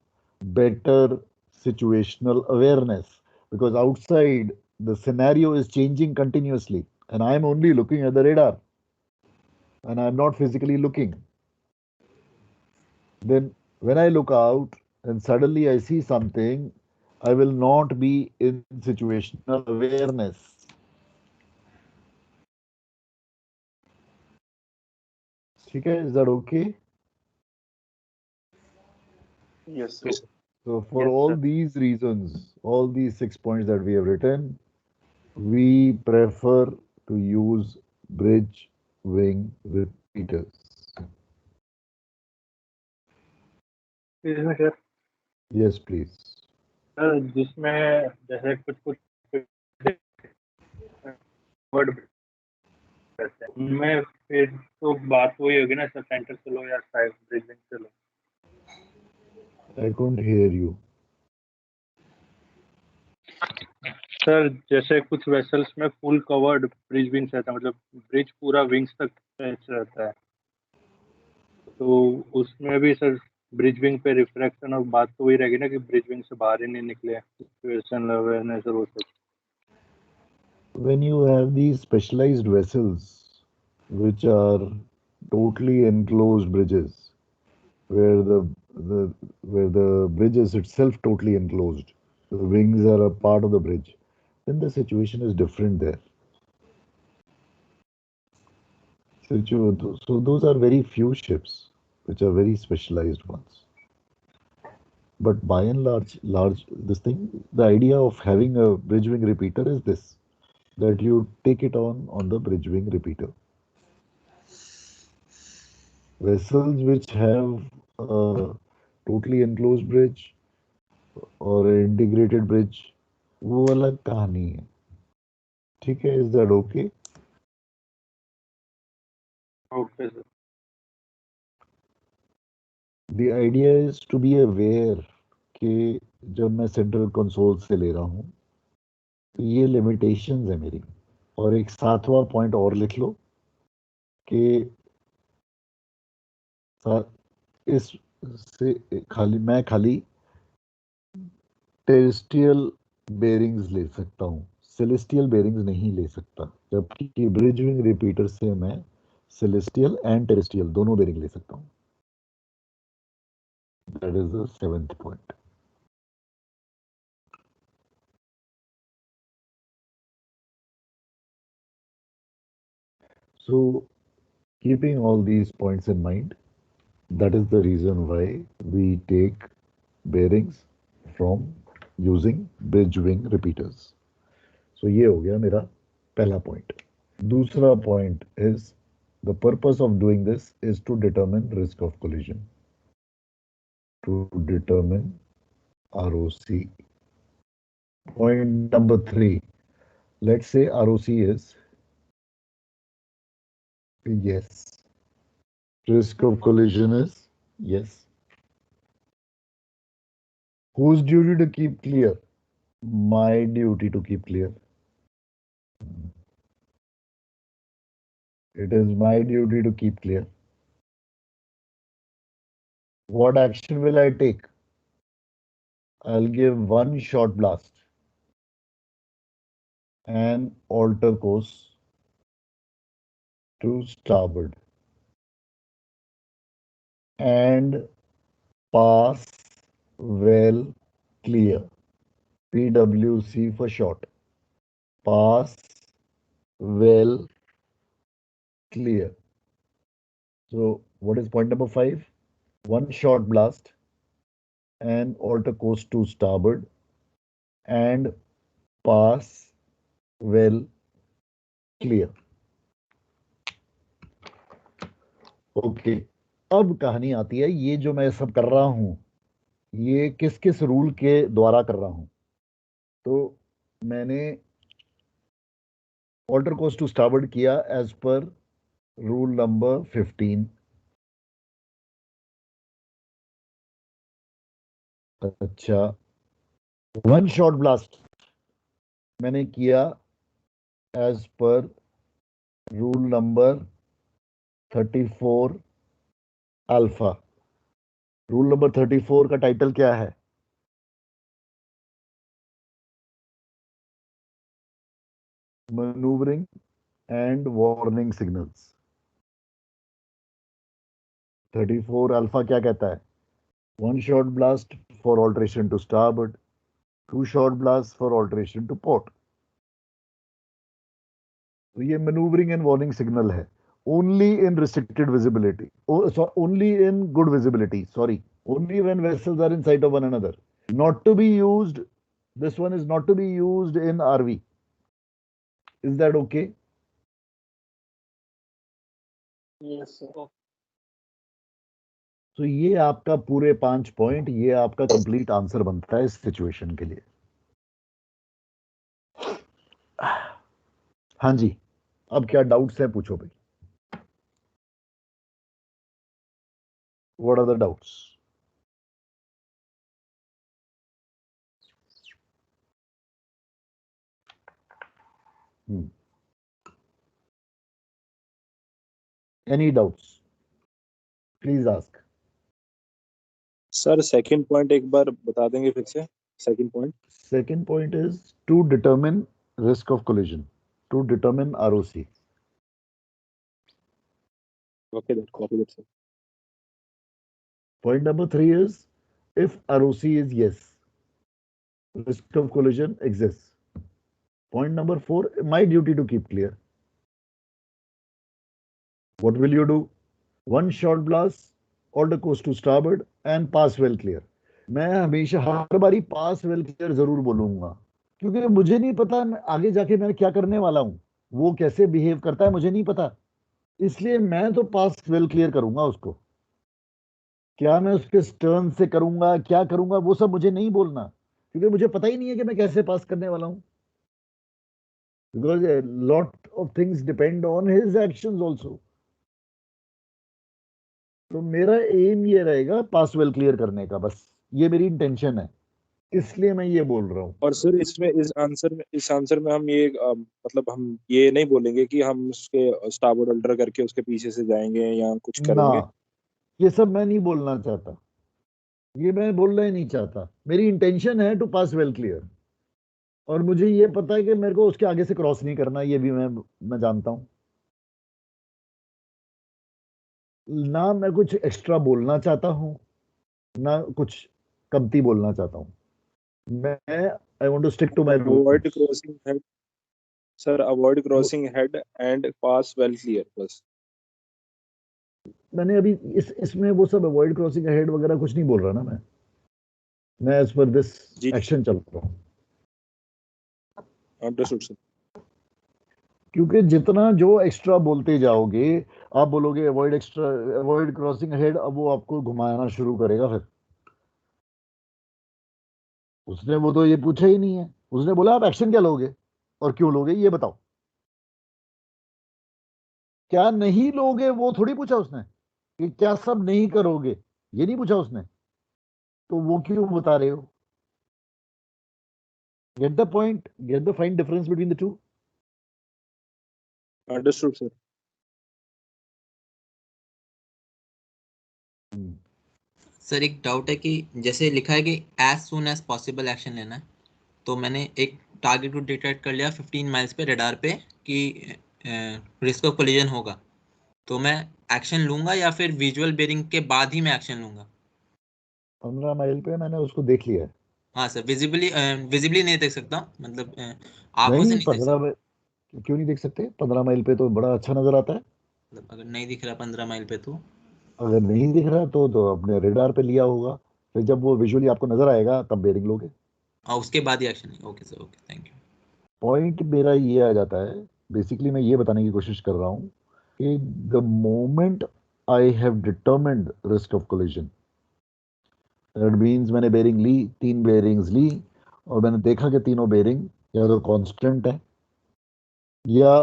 better situational awareness, because outside the scenario is changing continuously and I'm only looking at the radar and I'm not physically looking. Then when I look out and suddenly I see something, I will not be in situational awareness. Okay, is that okay? Yes, sir. Yes. So for Yes, all sir. these reasons, all these 6 points that we have written, we prefer to use bridge wing repeaters. Excuse me, sir. Yes, please. Sir जिसमें जैसे कुछ word उनमें फिर तो बात वही होगी ना सर, सेंटर से लो या साइड ब्रिजिंग से लो. I couldn't hear you. Sir जैसे कुछ वेसल्स में फुल कवर्ड ब्रिज विंग्स रहता है, मतलब ब्रिज पूरा विंग्स तक टच रहता है, तो उसमें भी सर ब्रिज विंग पे रिफ्रैक्शन और बात तो वही रहेगी ना कि ब्रिज विंग से बाहर ही नहीं निकले, सिचुएशन अवेयरनेस और वो सब. When you have these specialized vessels, which are totally enclosed bridges, where the bridge is itself totally enclosed, the wings are a part of the bridge, then the situation is different there. So those are very few ships, which are very specialized ones. But by and large, this thing, the idea of having a bridge wing repeater is this, that you take it on the bridge wing repeater. Vessels which have a totally enclosed bridge or an integrated bridge, वो अलग कहानी है. ठीक है, is that okay? Okay sir. The idea is to be aware कि जब मैं central console से ले रहा हूँ तो ये लिमिटेशंस है मेरी. और एक 7वां पॉइंट और लिख लो कि इस से खाली टेरेस्ट्रियल बेरिंग्स ले सकता हूँ, सेलेस्टियल बेरिंग्स नहीं ले सकता, जबकि ब्रिज विंग रिपीटर से मैं सेलेस्टियल एंड टेरेस्ट्रियल दोनों बेरिंग ले सकता हूँ. That is the 7th point. So keeping all these points in mind, that is the reason why we take bearings from using bridge wing repeaters. So ये हो गया मेरा पहला पॉइंट. दूसरा point is the purpose of doing this is to determine risk of collision, to determine ROC. Point number 3, let's say ROC is yes. Risk of collision is yes. Whose duty to keep clear? My duty to keep clear. It is my duty to keep clear. What action will I take? I'll give one short blast and alter course to starboard and pass well clear. PWC for short. Pass well clear. So what is point number 5? One short blast and alter course to starboard and pass well clear. Okay अब कहानी आती है, ये जो मैं सब कर रहा हूं ये किस किस रूल के द्वारा कर रहा हूं। तो मैंने ऑल्टर कोर्स टू स्टारबोर्ड किया एज पर रूल नंबर 15। अच्छा, वन शॉट ब्लास्ट मैंने किया as per rule number 34 alpha. Rule number 34 का टाइटल क्या है? Manoeuvring and warning signals. 34 alpha क्या कहता है? One shot blast for alteration to starboard, two shot blast for alteration to port. तो ये मैन्यूवरिंग एंड वार्निंग सिग्नल है। Only in restricted visibility, only in good visibility, only when vessels are in sight of one another. Not to be used, this one is not to be used in RV. Is that okay? Yes, sir. तो ये आपका पूरे 5 point, ये आपका complete answer बनता है इस situation के लिए। हाँ जी, अब क्या डाउट्स हैं पूछो भाई। What are the doubts? Any doubts? Please ask. Sir second point एक बार बता देंगे फिर से? Second point? Second point is to determine risk of collision, to determine ROC. Okay, that copy that, sir. Point number 3 is if ROC is yes, risk of collision exists. Point number 4, my duty to keep clear. What will you do? One shot blast, alter course to starboard and pass well clear. मैं हमेशा हर बारी पास well clear जरूर बोलूंगा, क्योंकि मुझे नहीं पता आगे जाके मैं क्या करने वाला हूं, वो कैसे बिहेव करता है मुझे नहीं पता, इसलिए मैं तो पास वेल क्लियर करूंगा उसको। क्या मैं उसके स्टर्न से करूंगा, क्या करूंगा, वो सब मुझे नहीं बोलना, क्योंकि मुझे पता ही नहीं है कि मैं कैसे पास करने वाला हूं। Because a lot of things depend on his actions also. तो मेरा एम ये रहेगा पास वेल क्लियर करने का, बस ये मेरी इंटेंशन है, इसलिए मैं ये बोल रहा हूँ। और सर इसमें इस आंसर में हम ये मतलब हम ये नहीं बोलेंगे कि हम उसके स्टारबोर्ड अल्टर करके उसके पीछे से जाएंगे या कुछ करेंगे ना, ये सब मैं नहीं बोलना चाहता, ये मैं बोलना ही नहीं चाहता। मेरी इंटेंशन है टू पास वेल क्लियर, और मुझे ये पता है कि मेरे को उसके आगे से क्रॉस नहीं करना, ये भी मैं जानता हूँ। ना मैं कुछ एक्स्ट्रा बोलना चाहता हूँ, ना कुछ कमती बोलना चाहता हूँ। मैं I want to stick to my rule. Avoid crossing head sir, avoid crossing head and pass well clear बस। मैंने अभी इसमें वो सब अवॉइड क्रॉसिंग हेड वगैरह कुछ नहीं बोल रहा ना, मैं एज पर दिस एक्शन चल रहा हूँ। Understood sir. क्योंकि जितना जो एक्स्ट्रा बोलते जाओगे, आप बोलोगे अवॉइड क्रॉसिंग हेड, अब वो आपको घुमाना शुरू करेगा। फिर उसने वो तो ये पूछा ही नहीं है, उसने बोला आप एक्शन क्या लोगे और क्यों लोगे ये बताओ। क्या नहीं लोगे वो थोड़ी पूछा उसने, कि क्या सब नहीं करोगे, ये नहीं पूछा उसने, तो वो क्यों बता रहे हो? Get the point, get the fine difference between the two. Understood sir. Sir एक डाउट है कि जैसे लिखा है कि as soon as possible action लेना है, तो मैंने एक टारगेट को डिटेक्ट कर लिया 15 माइल्स पे रडार पे कि रिस्क ऑफ कोलिजन होगा, तो मैं एक्शन लूंगा या फिर विजुअल बेरिंग के बाद ही मैं एक्शन लूंगा? 15 माइल पे मैंने उसको देख लिया है। हाँ सर, विजिबली नहीं देख सकता, मतलब आंखों से नहीं, नहीं देख 15 माइल क्यों नहीं देख सकते? 15 माइल पे तो बड़ा अच्छा नजर आता है। मतलब अगर नहीं दिख रहा 15 माइल पे तो? अगर नहीं दिख रहा तो अपने रेडार पे लिया होगा, फिर जब वो विजुअली आपको नजर आएगा तब बेरिंग लोगे। उसके बाद ही एक्शन है। Okay sir, okay, thank you. Point मेरा ये आ जाता है, बेसिकली मैं ये बताने की कोशिश कर रहा हूँ कि the moment I have determined risk of collision, that means मैंने बेरिंग ली, 3 बेरिंग्स ली, और मैंने देखा कि तीनों बेरिंग या तो कांस्टेंट है या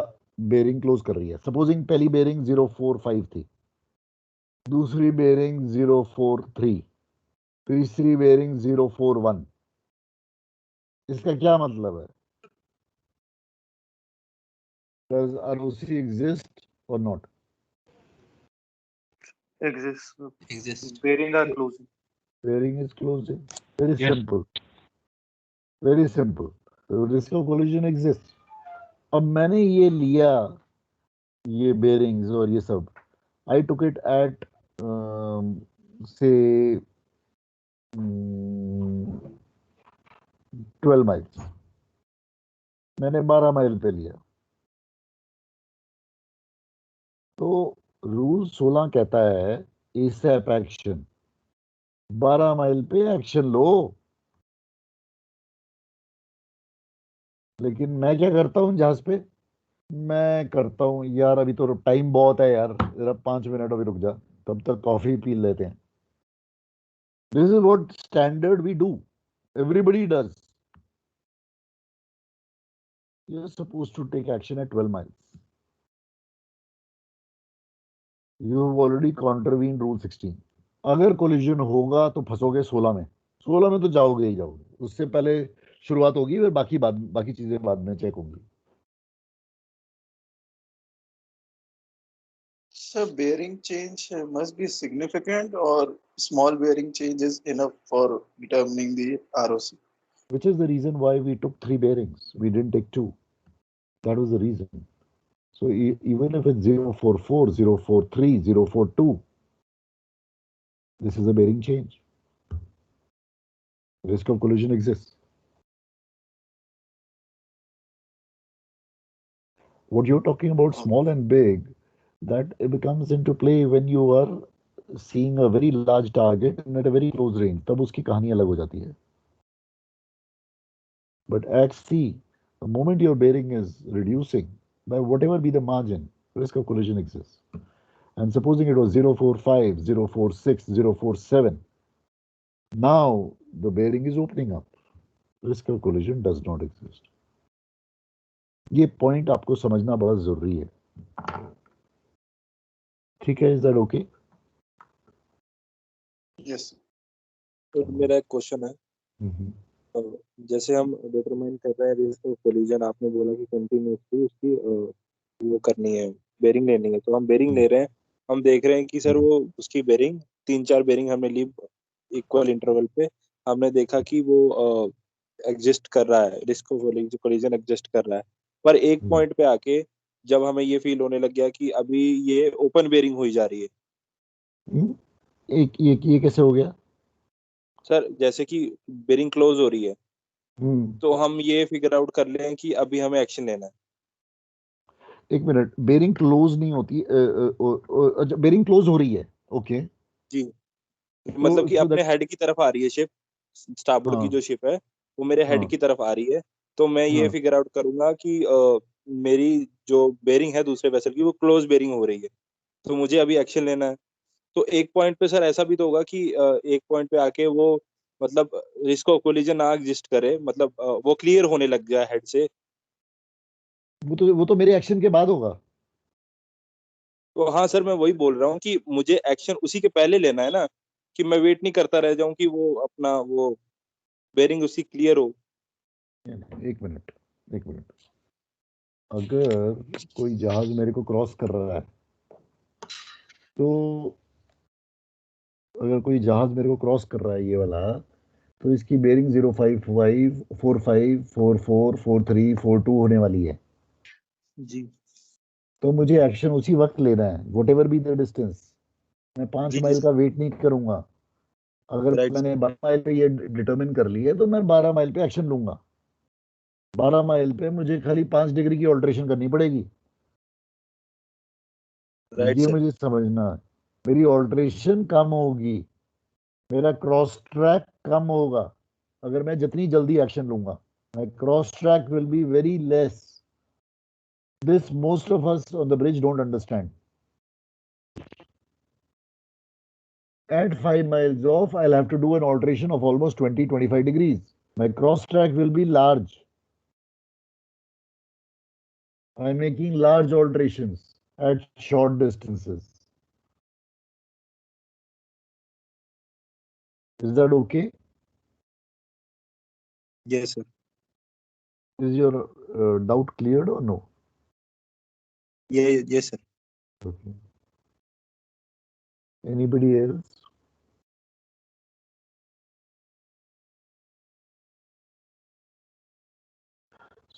बेरिंग क्लोज कर रही है। सपोजिंग पहली बेरिंग 045 थी, दूसरी बेरिंग 043, तीसरी बेरिंग 041। इसका क्या मतलब है? Does ROC exist or not? Exists. Bearing are closing. Bearing is closing. Very Yes. simple. Very simple. So risk of collision exists. अब मैंने ये लिया, ये bearings और ये सब, I took it at say 12 miles. मैंने 12 माइल पे लिया, तो रूल 16 कहता है एसएप एक्शन, 12 माइल पे एक्शन लो। लेकिन मैं क्या करता हूँ जहाज पे, मैं करता हूँ यार अभी तो टाइम बहुत है यार, जरा 5 मिनट अभी रुक जा, तब तक कॉफी पी लेते हैं। This is what standard we do, everybody does. You are supposed to take action at 12 miles. You have already contravene rule 16. अगर कोलिजन होगा तो फंसोगे 16 में, 16 में तो जाओगे ही जाओगे, उससे पहले शुरुआत होगी, फिर बाकी चीजें बाद में चेक होंगी। So bearing change must be significant, or small bearing change is enough for determining the ROC. Which is the reason why we took 3 bearings. We didn't take 2. That was the reason. So even if it's 044, 043, 042, this is a bearing change. Risk of collision exists. What you're talking about, small and big, that it becomes into play when you are seeing a very large target and at a very close range. तब उसकी कहानी अलग हो जाती है. But at sea, the moment your bearing is reducing, by whatever be the margin, risk of collision exists. And supposing it was 045, 046, 047, now the bearing is opening up. Risk of collision does not exist. ये point आपको समझना बड़ा जरूरी है, ठीक है? Is that okay? Yes. तो मेरा एक क्वेश्चन है, जैसे हम डिटरमाइन कर रहे हैं रिस्क ऑफ कोलिजन, आपने बोला कि कंटिन्यूसली उसकी वो करनी है, बेरिंग लेनी है, तो हम बेरिंग ले रहे हैं, हम देख रहे हैं कि सर वो उसकी बेरिंग 3-4 बेरिंग हमने ली इक्वल इंटरवल पे, हमने देखा कि वो एग्जिस्ट कर रहा है, रिस्क ऑफ कोलिजन एग्जिस्ट कर रहा है, पर एक पॉइंट पे आके जब हमें ये फील होने लग गया कि अभी ये ओपन बेरिंग हुई जा रही है। ये कैसे हो गया सर? जैसे कि बेरिंग क्लोज हो रही है, तो हम ये फिगर आउट कर लें कि अभी हमें एक्शन लेना है। एक मिनट, बेरिंग क्लोज नहीं होती, बेरिंग क्लोज हो रही है, ओके जी, मतलब कि अपने हेड की तरफ आ रही है शिप, स्टारबोर्ड की जो शिप है वो मेरे हेड की तरफ आ रही है, तो मैं ये फिगर आउट करूंगा कि मेरी जो बेरिंग है दूसरे वेसल की वो क्लोज बेरिंग हो रही है, तो मुझे अभी एक्शन लेना है। तो एक पॉइंट पे सर ऐसा भी तो होगा कि एक पॉइंट पे आके वो मतलब रिस्क ऑफ कोलिजन ना एग्जिस्ट करे, मतलब वो क्लियर होने लग गया हेड से, वो तो मेरे एक्शन के बाद होगा। तो हाँ सर, मैं वही बोल रहा हूँ कि मुझे एक्शन उसी के पहले लेना है ना, कि मैं वेट नहीं करता रह जाऊं कि वो अपना वो बेरिंग उसकी क्लियर हो। एक मिनट, अगर कोई जहाज मेरे को क्रॉस कर रहा है, तो अगर कोई जहाज मेरे को क्रॉस कर रहा है ये वाला, तो इसकी बेरिंग 055, 45, 44, 43, 42 होने वाली है। जी तो मुझे एक्शन उसी वक्त लेना है, what ever be the distance. मैं 5 माइल का वेट नहीं करूंगा। अगर राइट मैंने 12 माइल पे ये डिटरमिन कर लिया है, तो मैं 12 माइल पे एक्शन लूंगा। 12 माइल पे मुझे खाली 5 डिग्री की ऑल्ट्रेशन करनी पड़ेगी। राइट ये सर। मुझे समझना है। मेरी ऑल्ट्रेशन कम होगी, मेरा क्रॉस ट्रैक कम होगा अगर मैं जितनी जल्दी एक्शन लूंगा। My cross track will be very less. This most of us on the bridge don't understand. At 5 miles off, I'll have to do an alteration of almost 20-25 degrees. My cross track will be large. I'm making large alterations at short distances. Is that okay? Yes sir. Is your doubt cleared or no? Yes sir. Okay. Anybody else?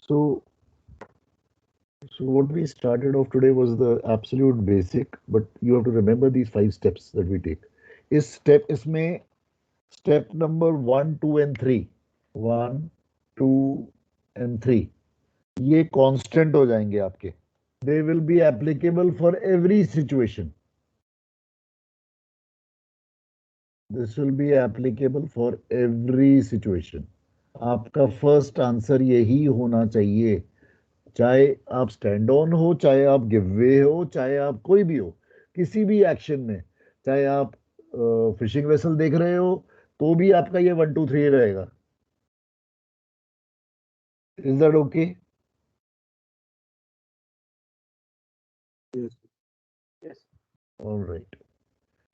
So what we started off today was the absolute basic, but you have to remember these 5 steps that we take. इसमें step number 1, 2 and 3, 1, 2 and 3, ये constant हो जाएंगे आपके. They will be applicable for every situation. This will be applicable for every situation. आपका first answer यही होना चाहिए, चाहे आप स्टैंड ऑन हो, चाहे आप गिव वे हो, चाहे आप कोई भी हो, किसी भी एक्शन में, चाहे आप फिशिंग वेसल देख रहे हो, तो भी आपका ये 1, 2, 3 रहेगा। Is that okay? Alright.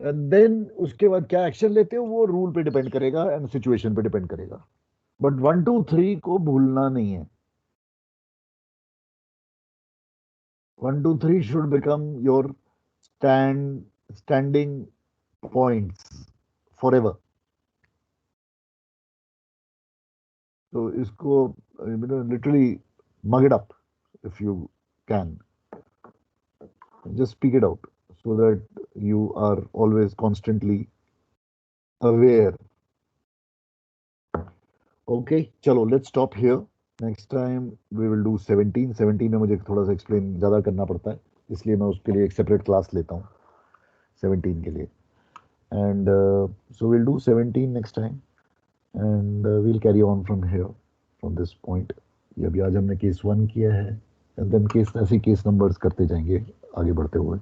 And then उसके बाद क्या एक्शन लेते हो वो रूल पे डिपेंड करेगा एंड सिचुएशन पे डिपेंड करेगा, बट 1, 2, 3 को भूलना नहीं है। 1, 2, 3 should become your standing points forever. So इसको literally mug it up if you can. Just speak it out so that you are always constantly aware. Okay, चलो let's stop here. Next time we will do 17. 17 में मुझे थोड़ा सा explain ज़्यादा करना पड़ता है, इसलिए मैं उसके लिए एक separate class लेता हूँ 17 के लिए. And so we'll do 17 next time. And we'll carry on from here, from this point. ये अभी आज हमने केस 1 किया है, and then केस ऐसे केस नंबर्स करते जाएंगे आगे बढ़ते हुए.